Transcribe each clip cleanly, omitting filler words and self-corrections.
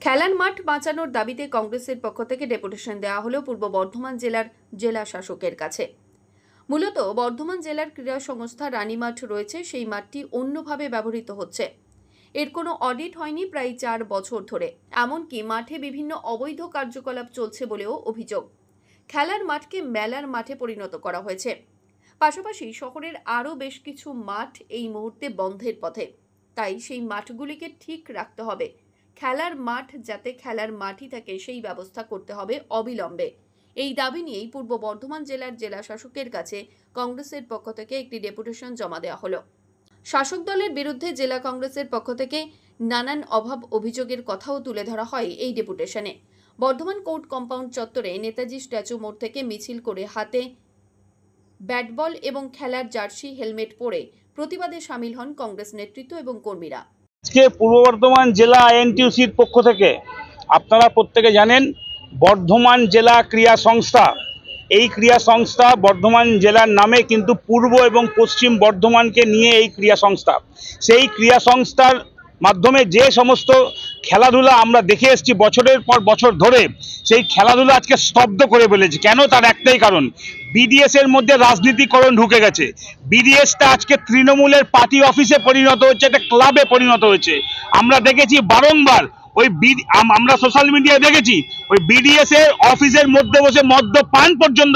খেলার মাঠ বাঁচানোর দাবিতে কংগ্রেসের পক্ষ থেকে ডেপুটেশন দেওয়া হলো পূর্ব বর্ধমান জেলার জেলা শাসকের কাছে। মূলত বর্ধমান জেলার ক্রীড়া সংস্থা রানীমাঠ রয়েছে, সেই মাঠটি অন্যভাবে ব্যবহৃত হচ্ছে। এর কোনো অডিট হয়নি প্রায় 4 বছর ধরে। এমনকি মাঠে বিভিন্ন অবৈধ কার্যকলাপ চলছে বলেও অভিযোগ। খেলার মাঠকে মেলার মাঠে পরিণত করা হয়েছে। পাশাপাশি শহরের আরও বেশ কিছু মাঠ এই মুহূর্তে বন্ধের পথে। তাই সেই মাঠগুলিকে ঠিক রাখতে হবে। খেলার মাঠ যাতে খেলার মাঠই থাকে সেই ব্যবস্থা করতে হবে অবিলম্বে। এই দাবি নিয়েই পূর্ব বর্ধমান জেলার জেলা শাসকের কাছে কংগ্রেসের পক্ষ থেকে একটি ডেপুটেশন জমা দেওয়া হলো। শাসক দলের বিরুদ্ধে জেলা কংগ্রেসের পক্ষ থেকে নানান অভাব অভিযোগের কথাও তুলে ধরা হয় এই ডেপুটেশনে। বর্ধমান কোর্ট কম্পাউন্ড চত্বরে নেতাজি স্ট্যাচু মোড় থেকে মিছিল করে হাতে ব্যাট বল এবং খেলার জার্সি হেলমেট পরে প্রতিবাদে সামিল হন কংগ্রেস নেতৃত্ব এবং কর্মীরা। আজকে পূর্ব বর্ধমান জেলা আইএনটিইউসির পক্ষ থেকে আপনারা প্রত্যেকে জানেন, বর্ধমান জেলা ক্রীড়া সংস্থা, এই ক্রীড়া সংস্থা বর্ধমান জেলার নামে কিন্তু পূর্ব এবং পশ্চিম বর্ধমানকে নিয়ে এই ক্রীড়া সংস্থা। সেই ক্রীড়া সংস্থার মাধ্যমে যে সমস্ত খেলাধুলা আমরা দেখে এসেছি বছরের পর বছর ধরে, সেই খেলাধুলা আজকে স্তব্ধ করে ফেলেছে। কেন? তার একটাই কারণ, বিডিএস এর মধ্যে রাজনীতিকরণ ঢুকে গেছে। বিডিএসটা আজকে তৃণমূলের পার্টি অফিসে পরিণত হচ্ছে, একটা ক্লাবে পরিণত হয়েছে। আমরা দেখেছি বারংবার আমরা সোশ্যাল মিডিয়ায় দেখেছি ওই বিডিএস এর অফিসের মধ্যে বসে মদ্যপান পর্যন্ত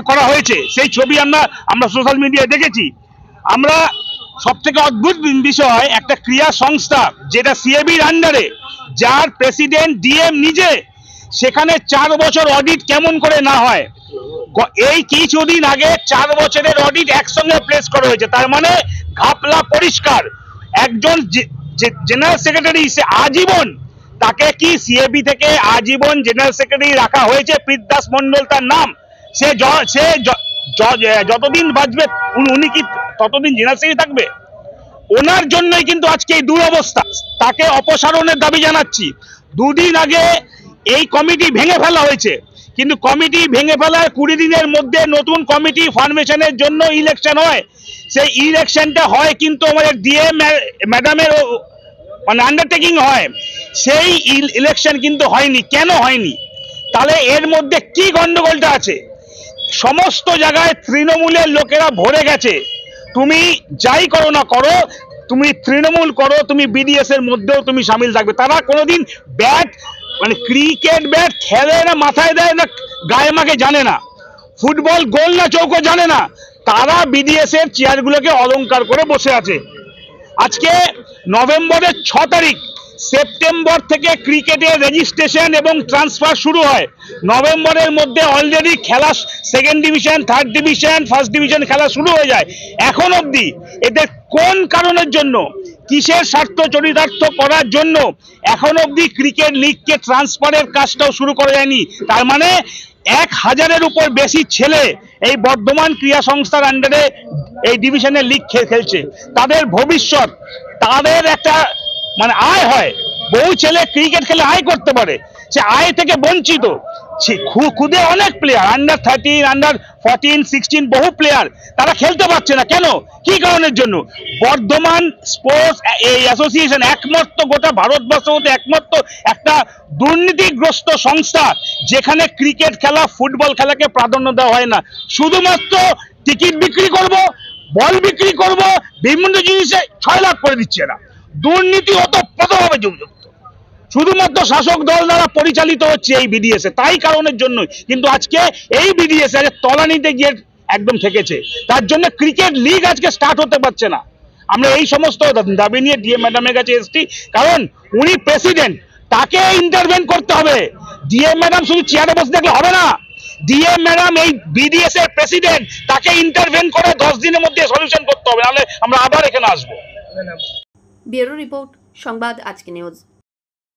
করা হয়েছে। সেই ছবি আমরা সোশ্যাল মিডিয়ায় দেখেছি। আমরা সবথেকে অদ্ভুত বিষয়, একটা ক্রীড়া সংস্থা যেটা সিএবির আন্ডারে, যার প্রেসিডেন্ট ডিএম নিজে, সেখানে 4 বছর অডিট কেমন করে না হয়। এই কিছুদিন আগে 4 বছরের অডিট একসঙ্গে প্লেস করা হয়েছে। তার মানে ঘাপলা পরিষ্কার। একজন জেনারেল সেক্রেটারি সে আজীবন, তাকে কি সিএবি থেকে আজীবন জেনারেল সেক্রেটারি রাখা হয়েছে? প্রীতদাস মন্ডল তার নাম। সে যতদিন বাঁচবে উনি কি ততদিন জেনারেল সেক্রেটারি থাকবে? ওনার জন্যই কিন্তু আজকে এই দুরবস্থা। তাকে অপসারণের দাবি জানাচ্ছি। 2 দিন আগে এই কমিটি ভেঙে ফেলা হয়েছে, কিন্তু কমিটি ভেঙে ফেলার 20 দিনের মধ্যে নতুন কমিটি ফরমেশনের জন্য ইলেকশন হয়। সেই ইলেকশনটা হয় কিন্তু আমাদের ডিএম ম্যাডামের মানে আন্ডারটেকিং হয়। সেই ইলেকশন কিন্তু হয়নি। কেন হয়নি? তাহলে এর মধ্যে কি গন্ডগোলটা আছে? সমস্ত জায়গায় তৃণমূলের লোকেরা ভরে গেছে। তুমি যাই করো না করো, তুমি তৃণমূল করো, তুমি বিডিএস এর মধ্যেও তুমি সামিল থাকবে। তারা কোনোদিন ব্যাট মানে ক্রিকেট ব্যাট খেলে না, মাথায় দেয় না, গায়ে মাকে জানে না, ফুটবল গোল না চৌকো জানে না। তারা বিডিএস এর চেয়ারগুলোকে অলংকার করে বসে আছে। আজকে নভেম্বরের 6 তারিখ, সেপ্টেম্বর থেকে ক্রিকেটের রেজিস্ট্রেশন এবং ট্রান্সফার শুরু হয়। নভেম্বরের মধ্যে অলরেডি খেলা 2nd division, 3rd division, 1st division খেলা শুরু হয়ে যায়। এখন অবধি এদের কোন কারণের জন্য, কিসের স্বার্থ চরিতার্থ করার জন্য এখন অবধি ক্রিকেট লিগকে ট্রান্সফারের কাজটাও শুরু করা যায়নি। তার মানে 1000-এর উপর বেশি ছেলে এই বর্ধমান ক্রীড়া সংস্থার আন্ডারে এই ডিভিশনের লিগ খেলছে। তাদের ভবিষ্যৎ, তাদের একটা মানে আয় হয়। বহু ছেলে ক্রিকেট খেলে আয় করতে পারে, সে আয় থেকে বঞ্চিত। খুদে অনেক প্লেয়ার, আন্ডার 13, আন্ডার 14, 16 বহু প্লেয়ার, তারা খেলতে পারছে না। কেন? কি কারণের জন্য? বর্ধমান স্পোর্টস এই অ্যাসোসিয়েশন একমাত্র গোটা ভারতবর্ষ হতে একমাত্র একটা দুর্নীতিগ্রস্ত সংস্থা যেখানে ক্রিকেট খেলা, ফুটবল খেলাকে প্রাধান্য দেওয়া হয় না। শুধুমাত্র টিকিট বিক্রি করব, বল বিক্রি করব, বিভিন্ন জিনিসে 6 লাখ করে দিচ্ছে না। দুর্নীতি ওতপ্রোতভাবে যুক্ত, শুধুমাত্র শাসক দল দ্বারা পরিচালিত হচ্ছে এই বিডিএস এ। তাই কারণের জন্যই কিন্তু আজকে এই বিডিএস এর তলানিতে গিয়ে একদম ঠেকেছে। তার জন্য ক্রিকেট লিগ আজকে স্টার্ট হতে পারছে না। আমরা এই সমস্ত দাবি নিয়ে ডিএম ম্যাডামের কাছে এসেছি, কারণ উনি প্রেসিডেন্ট, তাকে ইন্টারভেন করতে হবে। ডিএম ম্যাডাম শুধু চেয়ারে বসে দেখলে হবে না। ডিএম ম্যাডাম এই বিডিএস এর প্রেসিডেন্ট, তাকে ইন্টারভেন করে 10 দিনের মধ্যে সলিউশন করতে হবে, নাহলে আমরা আবার এখানে আসবো। ব্যুরো রিপোর্ট, সংবাদ আজকে নিউজ।